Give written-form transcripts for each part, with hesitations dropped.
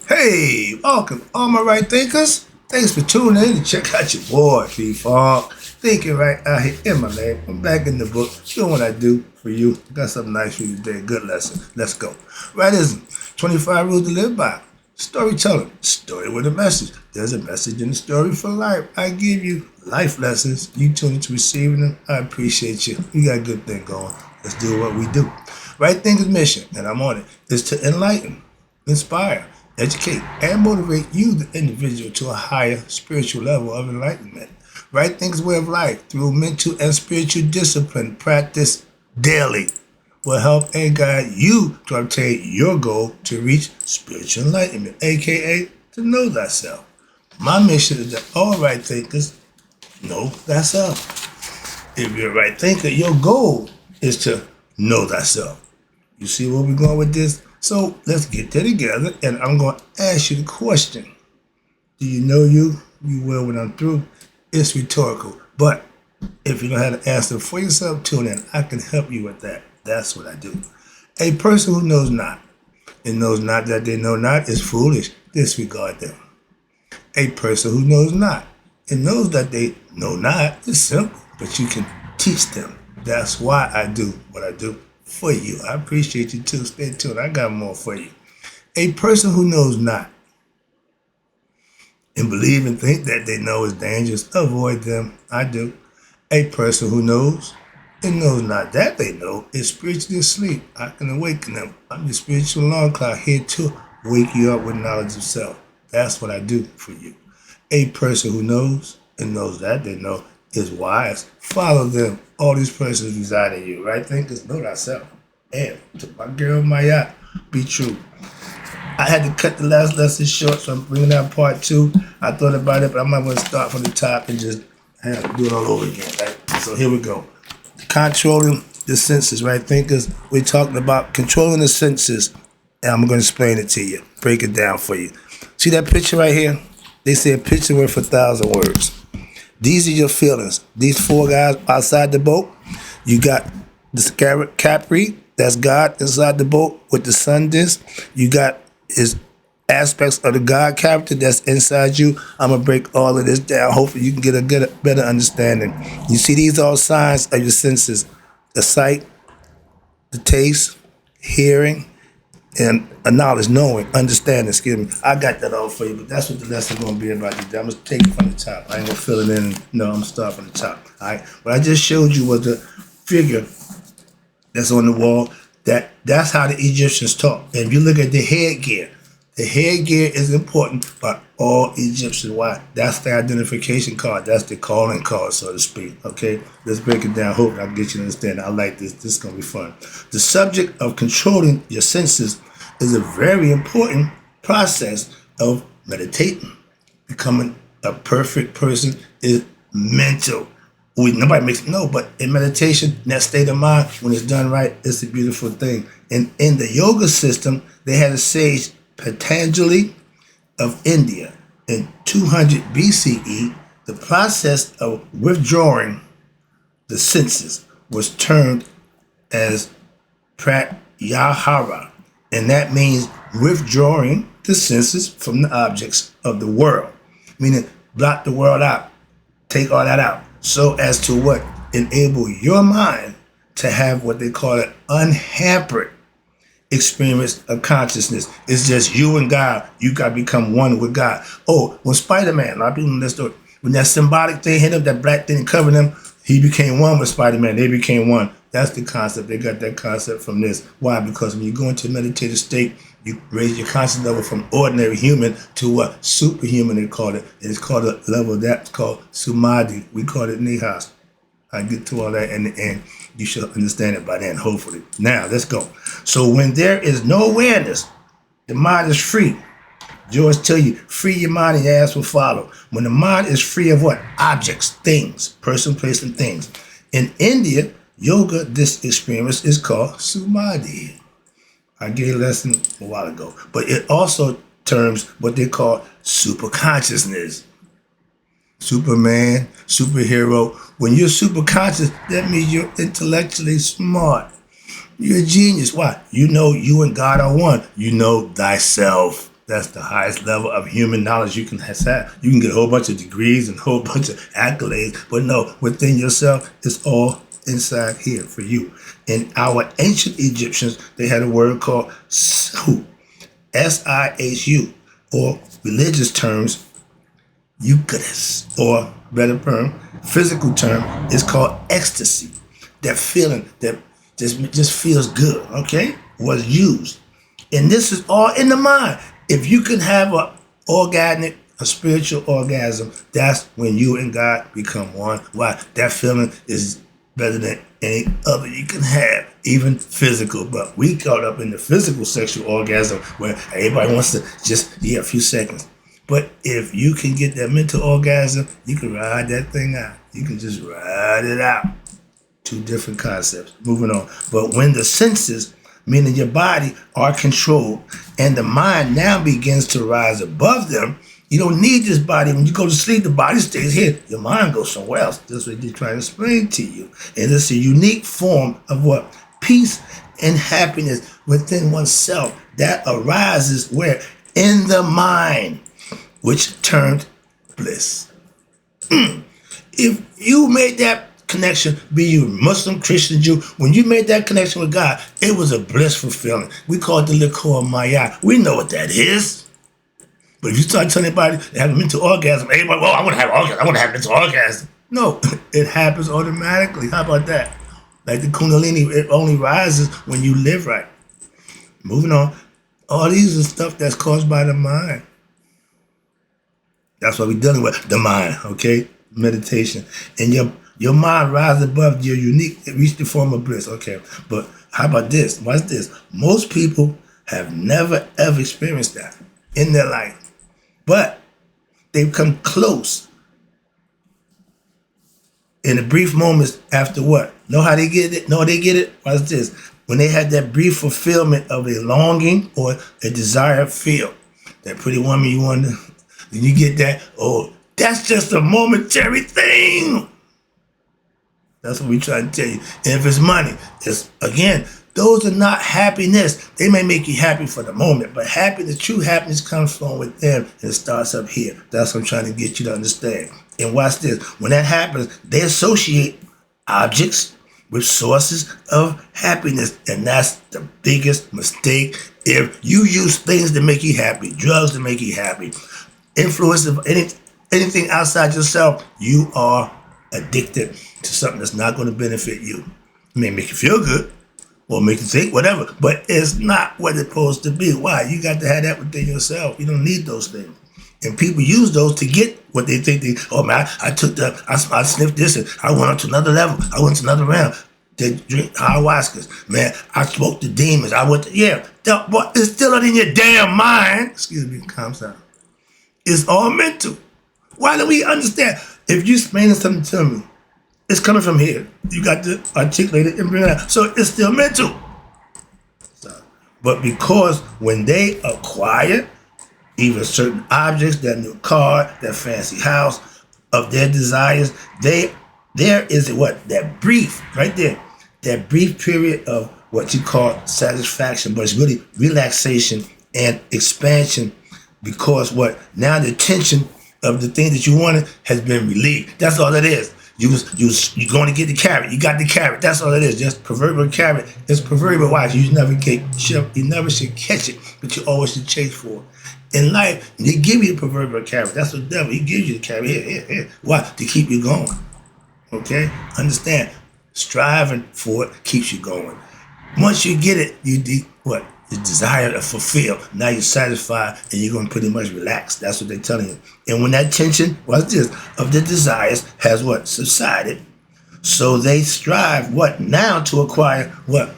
Hey, welcome, all my right thinkers. Thanks for tuning in to check out your boy, P-Funk. Thinking right out here in my lane. I'm back in the book, doing what I do for you. Got something nice for you today, good lesson. Let's go. Rightism, 25 rules to live by. Storytelling, story with a message. There's a message in the story for life. I give you life lessons. You tune into receiving them. I appreciate you. You got a good thing going. Let's do what we do. Right Thinker's mission, and I'm on it, is to enlighten, inspire, educate, and motivate you, the individual, to a higher spiritual level of enlightenment. Right Thinker's way of life through mental and spiritual discipline practice daily will help and guide you to obtain your goal to reach spiritual enlightenment, aka to know thyself. My mission is that all right thinkers know thyself. If you're a right thinker, your goal is to know thyself. You see where we're going with this? So let's get that together, and I'm going to ask you the question. Do you know you? You will when I'm through. It's rhetorical. But if you don't have to answer for yourself, tune in. I can help you with that. That's what I do. A person who knows not and knows not that they know not is foolish. Disregard them. A person who knows not and knows that they know not is simple, but you can teach them. That's why I do what I do for you. I appreciate you too. Stay tuned. I got more for you. A person who knows not and believe and think that they know is dangerous, avoid them. I do. A person who knows and knows not that they know is spiritually asleep. I can awaken them. I'm the spiritual alarm clock here to wake you up with knowledge of self. That's what I do for you. A person who knows and knows that they know is wise. Follow them. All these persons reside in you. Right thinkers, know thyself. And to my girl, my yacht, be true. I had to cut the last lesson short, so I'm bringing out part two. I thought about it, but I might want to start from the top and just do it all over again. Right? So here we go. Controlling the senses, right thinkers? We're talking about controlling the senses, and I'm going to explain it to you. Break it down for you. See that picture right here? They say a picture worth 1,000 words. These are your feelings. These four guys outside the boat. You got the Capri, that's God inside the boat with the sun disc. You got his aspects of the God character that's inside you. I'm going to break all of this down. Hopefully you can get a better understanding. You see, these are all signs of your senses. The sight, the taste, hearing, and a knowledge, knowing, understanding, excuse me. I got that all for you, but that's what the lesson's going to be about today. I'm going to take it from the top. I ain't going to fill it in. No, I'm going to start from the top. All right? What I just showed you was the figure that's on the wall. That's how the Egyptians talk. And if you look at the headgear is important by all Egyptians. Why? That's the identification card. That's the calling card, so to speak. Okay? Let's break it down. Hope I can get you to understand. I like this. This is going to be fun. The subject of controlling your senses is a very important process of meditating. Becoming a perfect person is mental. Nobody makes it, no, but in meditation, that state of mind, when it's done right, it's a beautiful thing. And in the yoga system, they had a sage, Patanjali of India, in 200 BCE. The process of withdrawing the senses was termed as pratyahara, and that means withdrawing the senses from the objects of the world, meaning block the world out, take all that out, so as to what? Enable your mind to have what they call an unhampered experience of consciousness. It's just you and God. You got to become one with God. Oh, when Spider-Man, a lot of people know that story, when that symbolic thing hit him, that black thing covered him, he became one with Spider-Man. They became one. That's the concept. They got that concept from this. Why? Because when you go into a meditative state, you raise your conscious level from ordinary human to what? Superhuman, they call it. It's called a level that's called samadhi. We call it nihas. I get to all that in the end. You should understand it by then, hopefully. Now, let's go. So when there is no awareness, the mind is free. George tell you, free your mind and your ass will follow. When the mind is free of what? Objects, things, person, place, and things. In India, yoga, this experience is called samadhi. I gave a lesson a while ago. But it also terms what they call super consciousness. Superman, superhero. When you're super conscious, that means you're intellectually smart. You're a genius. Why? You know you and God are one. You know thyself. That's the highest level of human knowledge you can have. You can get a whole bunch of degrees and a whole bunch of accolades, but no, within yourself, it's all inside here for you. In our ancient Egyptians, they had a word called Sihu, Sihu, or religious terms, Eucharist, or better term, physical term is called ecstasy. That feeling that just feels good, okay, was used. And this is all in the mind. If you can have a spiritual orgasm, that's when you and God become one. Why? That feeling is better than any other you can have, even physical. But we caught up in the physical sexual orgasm where everybody wants to just, a few seconds. But if you can get that mental orgasm, you can ride that thing out. You can just ride it out. Two different concepts. Moving on. But when the senses, meaning your body, are controlled and the mind now begins to rise above them, you don't need this body. When you go to sleep, the body stays here. Your mind goes somewhere else. That's what they're trying to explain to you. And it's a unique form of what? Peace and happiness within oneself that arises where? In the mind, which termed bliss. If you made that connection, be you Muslim, Christian, Jew, when you made that connection with God, it was a blissful feeling. We call it the liquor maya. We know what that is. But if you start telling everybody they have a mental orgasm, everybody, well, I want to have orgasm. I want to have mental orgasm. No, it happens automatically. How about that? Like the Kundalini, it only rises when you live right. Moving on. All these are stuff that's caused by the mind. That's what we're dealing with, the mind, okay? Meditation. And your mind rises above your unique, it reached the form of bliss, okay? But how about this? What's this? Most people have never, ever experienced that in their life. But they've come close in the brief moments after what? Know how they get it? Know how they get it? What's this? When they had that brief fulfillment of a longing or a desire feel. That pretty woman you want to, when you get that, oh, that's just a momentary thing. That's what we try to tell you. And if it's money, it's, again, those are not happiness. They may make you happy for the moment, but happiness, true happiness comes from within and it starts up here. That's what I'm trying to get you to understand. And watch this. When that happens, they associate objects with sources of happiness. And that's the biggest mistake. If you use things to make you happy, drugs to make you happy, influence of anything outside yourself, you are addicted to something that's not going to benefit you. It may make you feel good or make you think whatever, but it's not what it's supposed to be. Why? You got to have that within yourself. You don't need those things. And people use those to get what they think they, oh man, I sniffed this and I went on to another level. I went to another round. They drink ayahuasca. Man, I spoke to demons. I went to, but it's still not in your damn mind. Excuse me, calm down. It's all mental. Why don't we understand? If you're explaining something to me, it's coming from here. You got to articulate it and bring it out. So it's still mental. But because when they acquire even certain objects, that new car, that fancy house, of their desires, there is what? That brief, right there, that brief period of what you call satisfaction, but it's really relaxation and expansion because what? Now the tension of the thing that you wanted has been relieved. That's all it is. You're going to get the carrot. You got the carrot. That's all it is. Just proverbial carrot. It's proverbial wise. You never should catch it, but you always should chase for it. In life, they give you the proverbial carrot. That's the devil. He gives you the carrot. Here. Why? To keep you going. Okay? Understand? Striving for it keeps you going. Once you get it, what? The desire to fulfill. Now you're satisfied and you're going to pretty much relax. That's what they're telling you. And when that tension, what's this, of the desires has what? Subsided. So they strive what? Now to acquire what?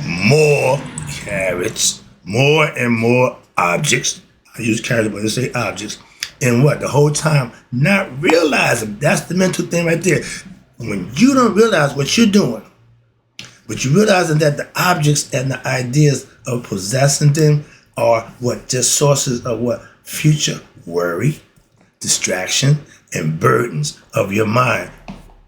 More carrots, more and more objects. I use carrots, but I say objects. And what? The whole time not realizing. That's the mental thing right there. When you don't realize what you're doing, but you realizing that the objects and the ideas of possessing them are what? Just sources of what? Future worry, distraction, and burdens of your mind.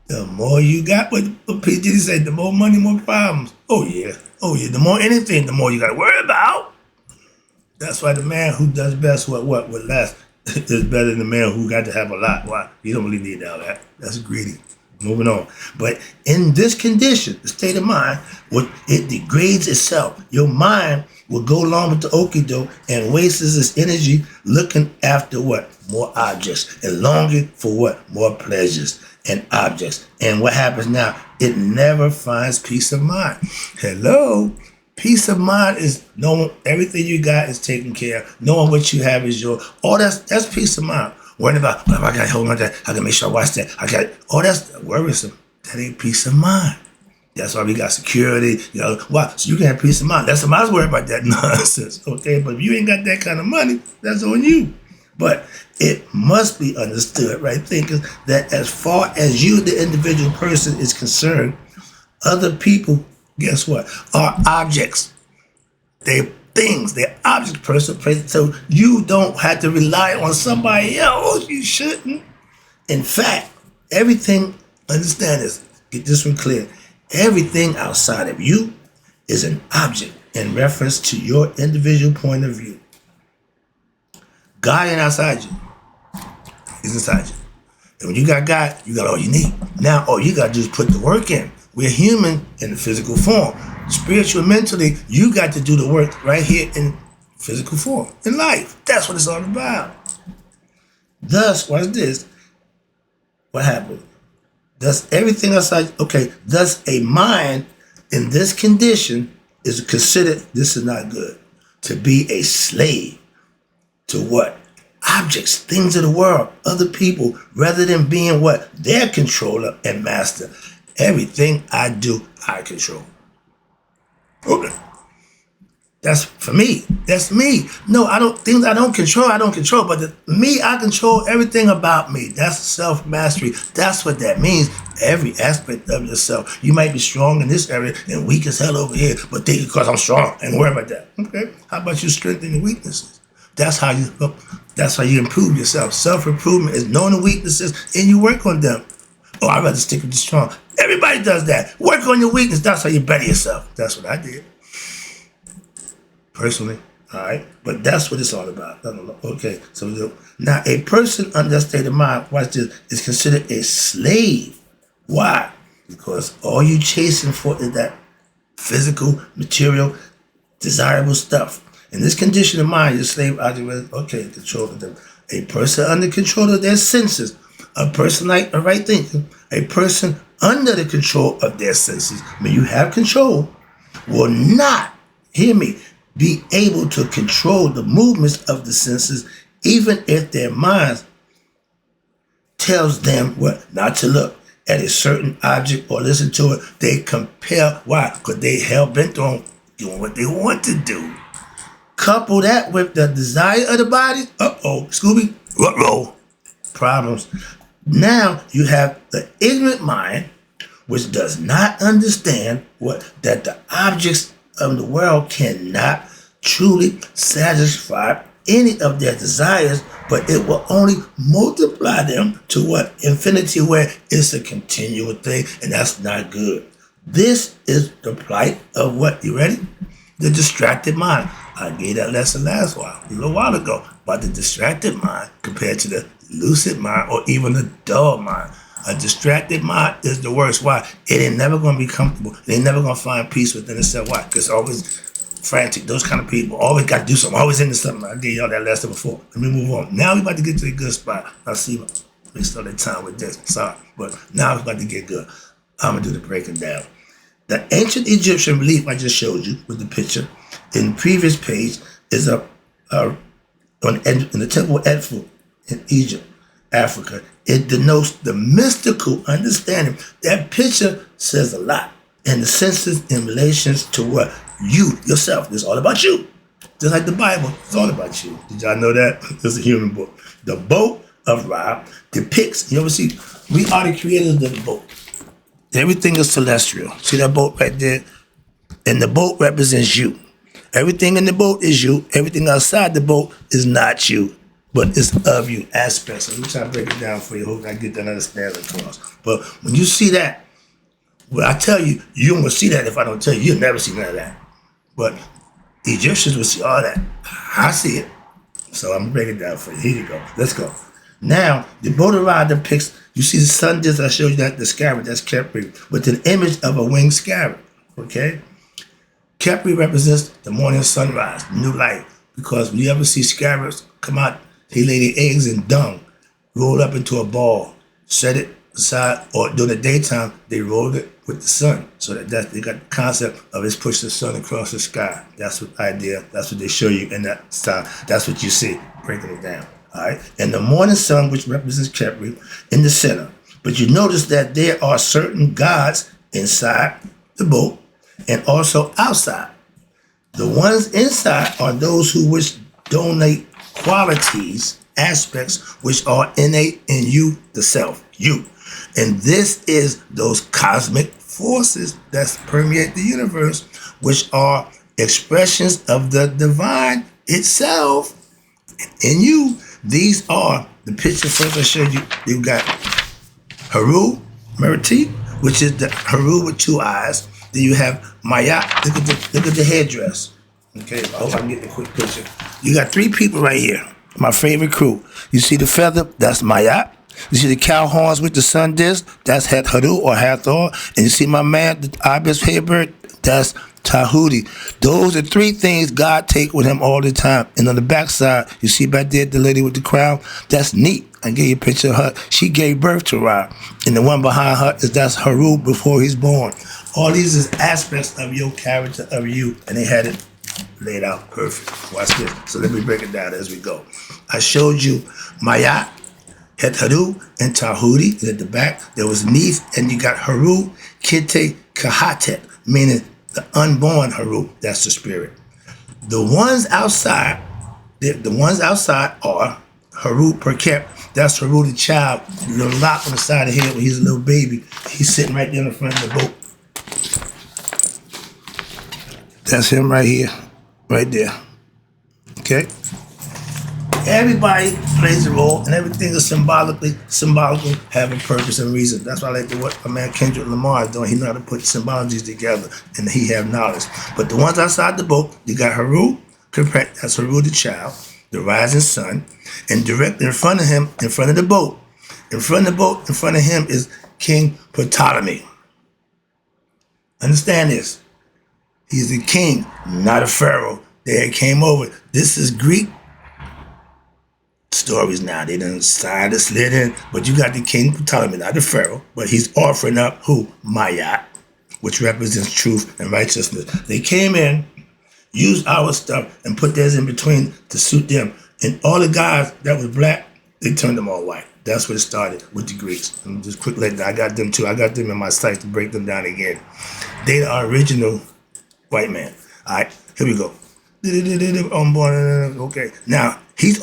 The more you got, what P. Diddy said, the more money, more problems. Oh yeah. The more anything, the more you got to worry about. That's why the man who does best with less is better than the man who got to have a lot. Why? You don't really need all that. That's greedy. Moving on. But in this condition, the state of mind, it degrades itself. Your mind will go along with the okie doke and wastes its energy looking after what? More objects. And longing for what? More pleasures and objects. And what happens now? It never finds peace of mind. Hello? Peace of mind is knowing everything you got is taken care of. Knowing what you have is yours. All that's peace of mind. Worrying about, I got to hold on to that. I got to make sure I watch that. That's worrisome. That ain't peace of mind. That's why we got security. Why? So you can have peace of mind. That's somebody's worried about that nonsense. Okay, but if you ain't got that kind of money, that's on you. But it must be understood, right, thinkers, that as far as you, the individual person, is concerned, other people, guess what, are objects. They're things. They're objects, person. So you don't have to rely on somebody else. You shouldn't. In fact, everything, understand this, get this one clear. Everything outside of you is an object in reference to your individual point of view. God ain't outside you. He's inside you. And when you got God, you got all you need. Now, all you got to do is put the work in. We're human in the physical form. Spiritual, mentally, you got to do the work right here in physical form, in life. That's what it's all about. Thus, watch this. What happened? Thus, everything outside, okay, thus a mind in this condition is considered, this is not good, to be a slave to what? Objects, things of the world, other people, rather than being what? Their controller and master. Everything I do, I control. Okay. That's for me. That's me. No, things I don't control, But me, I control everything about me. That's self-mastery. That's what that means. Every aspect of yourself. You might be strong in this area and weak as hell over here, but think because I'm strong and worry about that. Okay. How about you strengthen your weaknesses? That's how you improve yourself. Self-improvement is knowing the weaknesses and you work on them. Oh, I'd rather stick with the strong. Everybody does that. Work on your weakness. That's how you better yourself. That's what I did. Personally. All right. But that's what it's all about. Okay. So now a person under that state of mind, watch this, is considered a slave. Why? Because all you chasing for is that physical, material, desirable stuff. In this condition of mind, your slave object, okay, control of them. A person under control of their senses. A person like a right thinker. A person under the control of their senses. When you have control, will not, hear me, be able to control the movements of the senses, even if their minds tells them what not to look at a certain object or listen to it. They compel, why? Because they hell-bent on doing what they want to do. Couple that with the desire of the body, Scooby, roll problems. Now you have the ignorant mind, which does not understand that the objects of the world cannot truly satisfy any of their desires, but it will only multiply them to what? Infinity, where it's a continual thing, and that's not good. This is the plight of what? You ready? The distracted mind. I gave that lesson a little while ago, about the distracted mind compared to the lucid mind or even the dull mind. A distracted mind is the worst. Why? It ain't never going to be comfortable. It ain't never going to find peace within itself. Why? Because it's always frantic. Those kind of people always got to do something, always into something. I gave y'all that lesson before. Let me move on. Now we're about to get to a good spot. I see we start that time with this. Sorry. But now it's about to get good. I'm going to do the breaking down. The ancient Egyptian relief I just showed you with the picture in the previous page is in the temple of Edfu in Egypt, Africa. It denotes the mystical understanding. That picture says a lot. And the senses in relations to what? You, yourself. It's all about you. Just like the Bible, it's all about you. Did y'all know that? It's a human book. The boat of Ra depicts, you ever see, we are the creators of the boat. Everything is celestial. See that boat right there? And the boat represents you. Everything in the boat is you. Everything outside the boat is not you, but it's of you aspects. So let me try to break it down for you. Hope I get that understanding across. But when you see that, what I tell you, you don't see that if I don't tell you. You'll never see none of that. But Egyptians will see all that. I see it. So I'm going to break it down for you. Here you go. Let's go. Now, the Bodhi depicts, you see the sun disk, I showed you that, the scarab, that's Kepri, with an image of a winged scarab. Okay? Kepri represents the morning sunrise, new life. Because when you ever see scarabs come out, they lay their eggs in dung, roll up into a ball, set it aside, or during the daytime, they roll it with the sun. So that they got the concept of it's push the sun across the sky. That's what idea, that's what they show you in that style. That's what you see, breaking it down. All right? And the morning sun, which represents Kepri, in the center. But you notice that there are certain gods inside the boat and also outside. The ones inside are those who wish donate qualities, aspects which are innate in you, the self, you. And this is those cosmic forces that permeate the universe, which are expressions of the divine itself in you. These are the picture first I showed you. You've got Haru, Meriti, which is the Haru with two eyes. Then you have Maya. Look at the headdress. Okay, I hope I can get the quick picture. You got three people right here. My favorite crew. You see the feather? That's Maya. You see the cow horns with the sun disk? That's Haru or Hathor. And you see my man, the ibis hairbird? That's Tahuti. Those are three things God take with him all the time. And on the backside, you see back there the lady with the crown? That's neat. I gave you a picture of her. She gave birth to Ra. And the one behind her that's Haru before he's born. All these is aspects of your character, of you, and they had it laid out perfect. Watch this. So let me break it down as we go. I showed you Maya, Haru, and Tahuti. And at the back, there was Neith, and you got Haru, Kite, Kahatet, meaning the unborn Haru. That's the spirit. The ones outside, are Haru Perkep. That's Haru the child, the little lock on the side of the head when he's a little baby. He's sitting right there in the front of the boat. That's him right here, right there. Okay? Everybody plays a role, and everything is symbolically have a purpose and reason. That's why I like what my man Kendrick Lamar is doing. He know how to put symbologies together, and he have knowledge. But the ones outside the boat, you got Haru, that's Haru the child, the rising sun, and directly in front of him, in front of the boat, in front of the boat, in front of him is King Ptolemy. Understand this. He's a king, not a pharaoh. They came over. This is Greek stories now. They done slid in. But you got the king Ptolemy, not the pharaoh. But he's offering up who? Maya, which represents truth and righteousness. They came in, used our stuff, and put theirs in between to suit them. And all the guys that was black, they turned them all white. That's where it started with the Greeks. And just quick let I got them too. I got them in my sights to break them down again. They are original white man. All right, here we go. Okay, now he's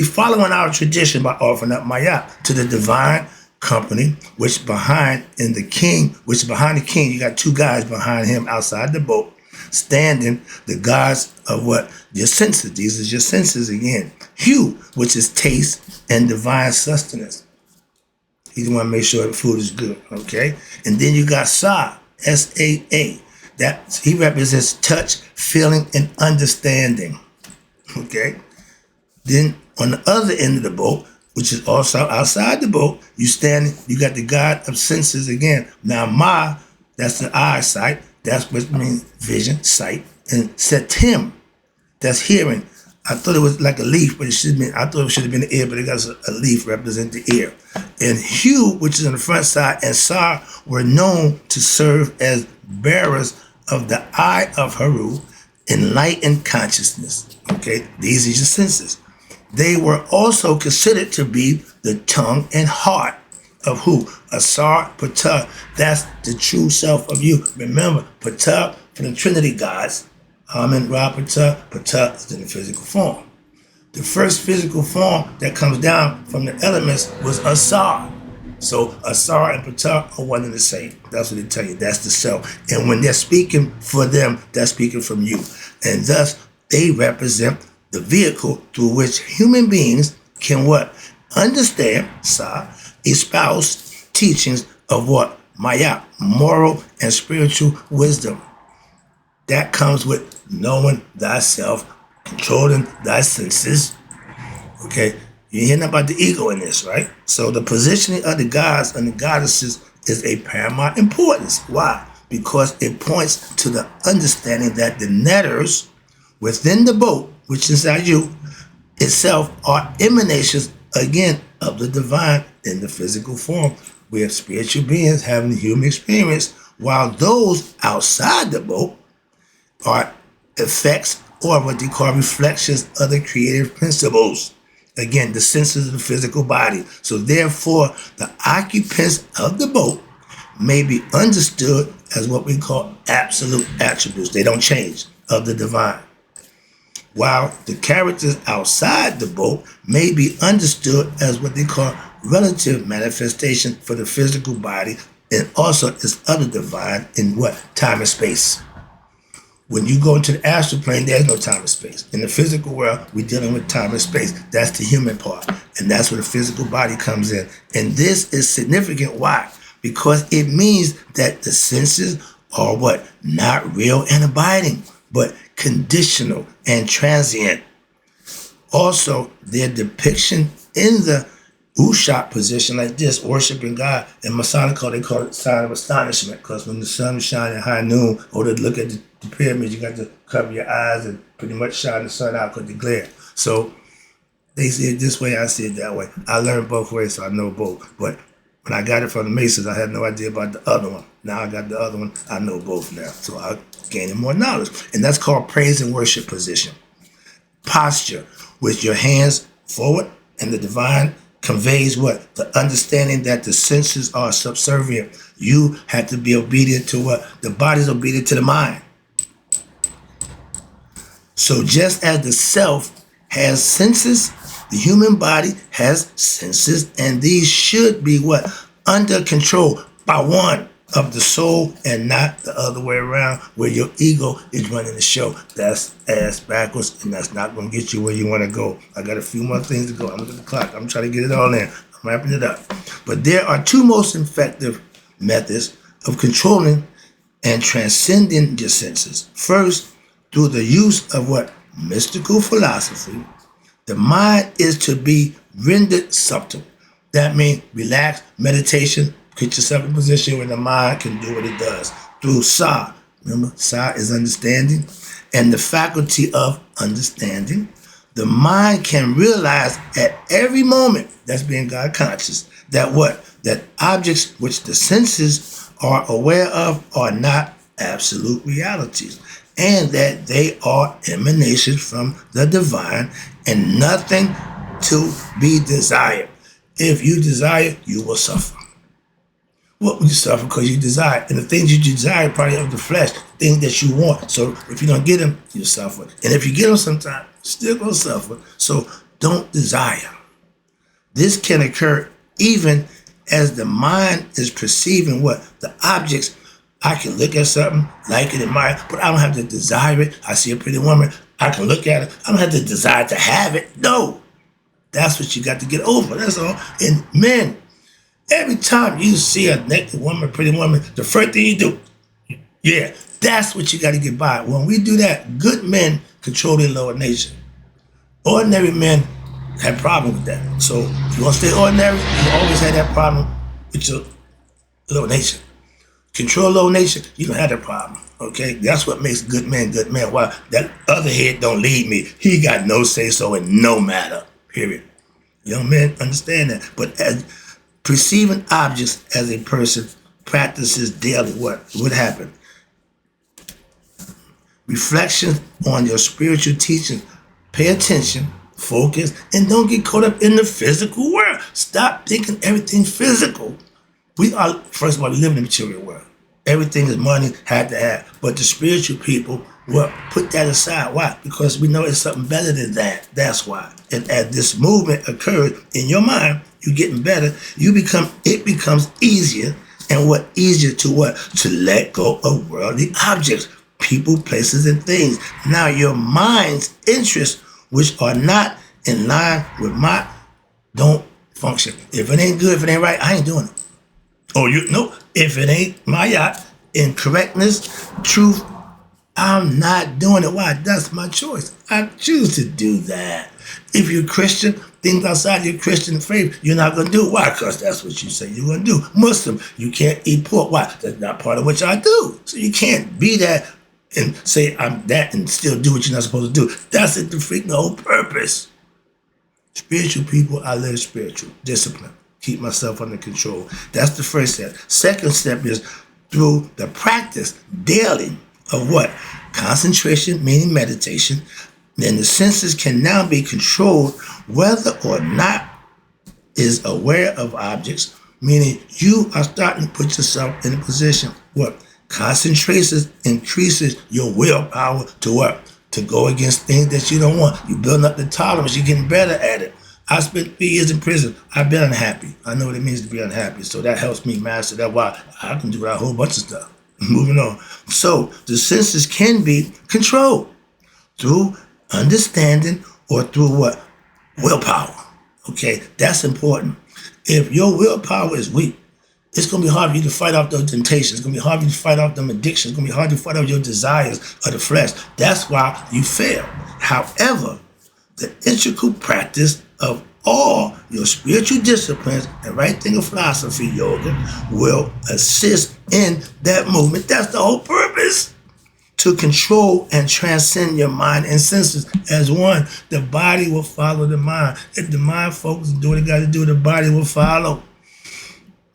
following our tradition by offering up Maya to the divine company, which behind the king, you got two guys behind him outside the boat, standing, the gods of what? Your senses. These are your senses again. Hu, which is taste and divine sustenance. He want to make sure the food is good, okay? And then you got Sa, S-A-A. That he represents touch, feeling, and understanding. Okay? Then on the other end of the boat, which is also outside the boat, you got the god of senses again. Now Ma, that's the eyesight, that's what means vision, sight, and Setim, that's hearing. I thought it was like a leaf, but I thought it should have been the ear, but it got a leaf represent the ear. And Hu, which is on the front side, and Sa were known to serve as bearers of the eye of Haru, enlightened consciousness. Okay, these are your senses. They were also considered to be the tongue and heart of who? Asar Ptah. That's the true self of you. Remember, Ptah for the Trinity gods. Amen, Ra Ptah. Ptah is in the physical form. The first physical form that comes down from the elements was Asar. So Asar and Ptah are one and the same. That's what they tell you. That's the self. And when they're speaking for them, they're speaking from you. And thus, they represent the vehicle through which human beings can what? Understand, Sa, espouse teachings of what? Maya, moral and spiritual wisdom. That comes with knowing thyself, controlling thy senses. Okay, you're hearing about the ego in this, right? So the positioning of the gods and the goddesses is a paramount importance. Why? Because it points to the understanding that the netters within the boat, which is inside you itself, are emanations again of the divine in the physical form. We have spiritual beings having the human experience, while those outside the boat are effects or what they call reflections of the creative principles. Again, the senses of the physical body. So therefore, the occupants of the boat may be understood as what we call absolute attributes. They don't change, of the divine. While the characters outside the boat may be understood as what they call relative manifestation for the physical body, and also is of the divine in what? Time and space. When you go into the astral plane, there's no time and space. In the physical world, we're dealing with time and space. That's the human part. And that's where the physical body comes in. And this is significant. Why? Because it means that the senses are what? Not real and abiding, but conditional and transient. Also, their depiction in the Ushak position like this, worshiping God, in Masonic code, they call it sign of astonishment, because when the sun is shining at high noon, or to look at the pyramids, you got to cover your eyes and pretty much shine the sun out because the glare. So they see it this way, I see it that way. I learned both ways, so I know both. But when I got it from the Masons, I had no idea about the other one. Now I got the other one, I know both now. So I'm gaining more knowledge. And that's called praise and worship position. Posture, with your hands forward, and the divine conveys what? The understanding that the senses are subservient. You have to be obedient to what? The body's obedient to the mind. So just as the self has senses, the human body has senses, and these should be what? Under control by one of the soul and not the other way around, where your ego is running the show. That's ass backwards, and that's not going to get you where you want to go. I got a few more things to go. I'm looking at the clock. I'm trying to get it all in. I'm wrapping it up. But there are two most effective methods of controlling and transcending your senses. First, through the use of what? Mystical philosophy. The mind is to be rendered subtle. That means relax, meditation, put yourself in a position where the mind can do what it does. Through Sa, remember, Sa is understanding, and the faculty of understanding, the mind can realize at every moment, that's being God conscious, that what? That objects which the senses are aware of are not absolute realities, and that they are emanations from the divine and nothing to be desired. If you desire, you will suffer. Well, you suffer because you desire. And the things you desire are probably of the flesh, things that you want. So if you don't get them, you suffer. And if you get them sometime, you're still going to suffer. So don't desire. This can occur even as the mind is perceiving what? The objects. I can look at something, like it, admire it, but I don't have to desire it. I see a pretty woman. I can look at it. I don't have to desire to have it. No. That's what you got to get over. That's all. And men, every time you see a naked woman, pretty woman, the first thing you do, yeah, that's what you got to get by. When we do that, good men control their lower nature. Ordinary men have problems with that. So if you want to stay ordinary, you always have that problem with your lower nature. Control low nature, you don't have that problem. Okay? That's what makes good men good men. Why? That other head don't lead me. He got no say-so in no matter. Period. Young men understand that. But as perceiving objects as a person practices daily, what would happen? Reflection on your spiritual teaching. Pay attention, focus, and don't get caught up in the physical world. Stop thinking everything's physical. We are, first of all, we live in the material world. Everything is money, had to have. But the spiritual people will put that aside. Why? Because we know it's something better than that. That's why. And as this movement occurs in your mind, you're getting better. It becomes easier. And what easier to what? To let go of worldly objects, people, places, and things. Now your mind's interests, which are not in line with my, don't function. If it ain't good, if it ain't right, I ain't doing it. If it ain't my yacht in correctness, truth, I'm not doing it. Why? That's my choice. I choose to do that. If you're Christian, things outside your Christian faith, you're not going to do. Why? Because that's what you say you're going to do. Muslim, you can't eat pork. Why? That's not part of what I do. So you can't be that and say I'm that and still do what you're not supposed to do. That's it, defeat the whole purpose. Spiritual people, I live spiritual. Discipline. Keep myself under control. That's the first step. Second step is through the practice daily of what? Concentration, meaning meditation. Then the senses can now be controlled whether or not is aware of objects, meaning you are starting to put yourself in a position what? Concentration increases your willpower to what? To go against things that you don't want. You build up the tolerance, you're getting better at it. I spent 3 years in prison. I've been unhappy. I know what it means to be unhappy. So that helps me master that. Why? I can do a whole bunch of stuff. Moving on. So the senses can be controlled through understanding or through what? Willpower. Okay, that's important. If your willpower is weak, it's going to be hard for you to fight off those temptations. It's going to be hard for you to fight off them addictions. It's going to be hard to fight off your desires of the flesh. That's why you fail. However, the integral practice of all your spiritual disciplines and right thinking philosophy, yoga, will assist in that movement. That's the whole purpose. To control and transcend your mind and senses as one. The body will follow the mind. If the mind focuses and do what it got to do, the body will follow.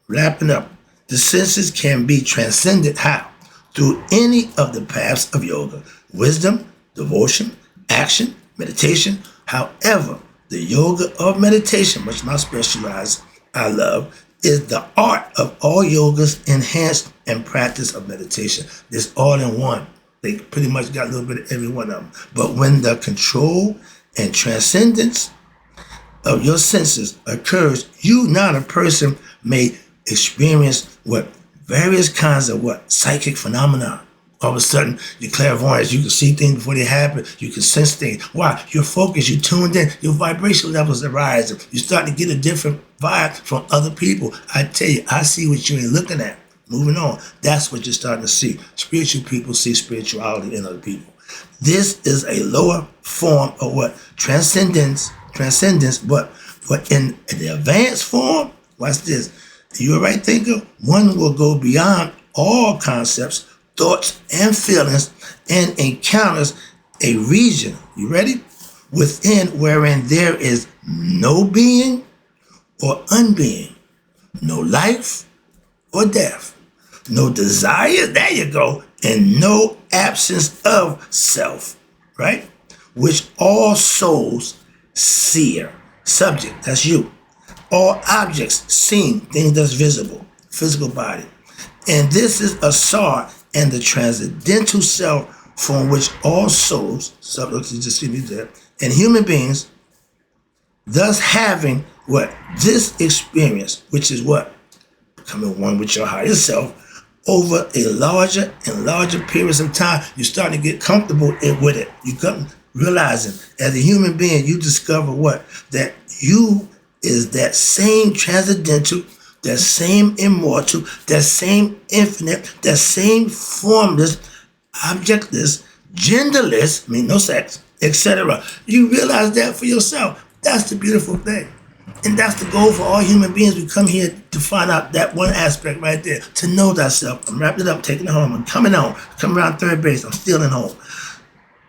Wrapping up, the senses can be transcended how? Through any of the paths of yoga. Wisdom, devotion, action, meditation. However, the yoga of meditation, which I specialize, I love, is the art of all yogas enhanced and practice of meditation. It's all in one. They pretty much got a little bit of every one of them. But when the control and transcendence of your senses occurs, you, not a person, may experience what? Various kinds of what? Psychic phenomena. All of a sudden, your clairvoyance, you can see things before they happen. You can sense things. Why? You're focused, you're tuned in, your vibration levels are rising. You start to get a different vibe from other people. I tell you, I see what you ain't looking at. Moving on, that's what you're starting to see. Spiritual people see spirituality in other people. This is a lower form of what? Transcendence, but in the advanced form, watch this. You're a right thinker, one will go beyond all concepts, thoughts, and feelings, and encounters a region, you ready? Within wherein there is no being or unbeing, no life or death, no desire, there you go, and no absence of self, right? Which all souls seer, subject, that's you. All objects seen, things that's visible, physical body. And this is a sar and the transcendental self from which all souls, subjects, you just see me there, and human beings, thus having what? This experience, which is what? Becoming one with your higher self, over a larger and larger periods of time, you're starting to get comfortable with it. You come realizing, as a human being, you discover what? That you is that same transcendental, that same immortal, that same infinite, that same formless, objectless, genderless, mean no sex, etc. You realize that for yourself. That's the beautiful thing. And that's the goal for all human beings. We come here to find out that one aspect right there, to know thyself. I'm wrapping it up, taking it home. I'm coming home. Come around third base. I'm stealing home.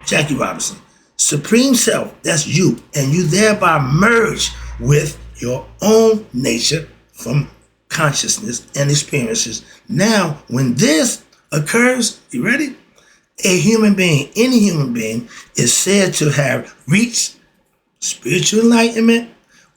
Jackie Robinson. Supreme self, that's you. And you thereby merge with your own nature from consciousness and experiences. Now, when this occurs, you ready? A human being, any human being, is said to have reached spiritual enlightenment,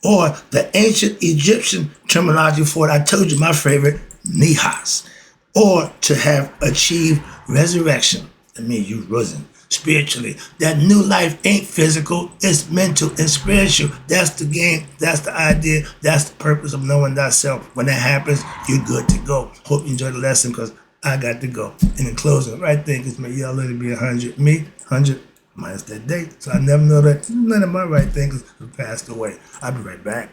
or the ancient Egyptian terminology for it, I told you my favorite, nihas, or to have achieved resurrection. I mean, you've risen spiritually. That new life ain't physical, it's mental and spiritual. That's the game, that's the idea, that's the purpose of knowing thyself. When that happens, you're good to go. Hope you enjoyed the lesson, because I got to go. And in closing, right thinkers may y'all let it be 100. Me, 100. Minus that date. So I never know that none of my right thinkers have passed away. I'll be right back.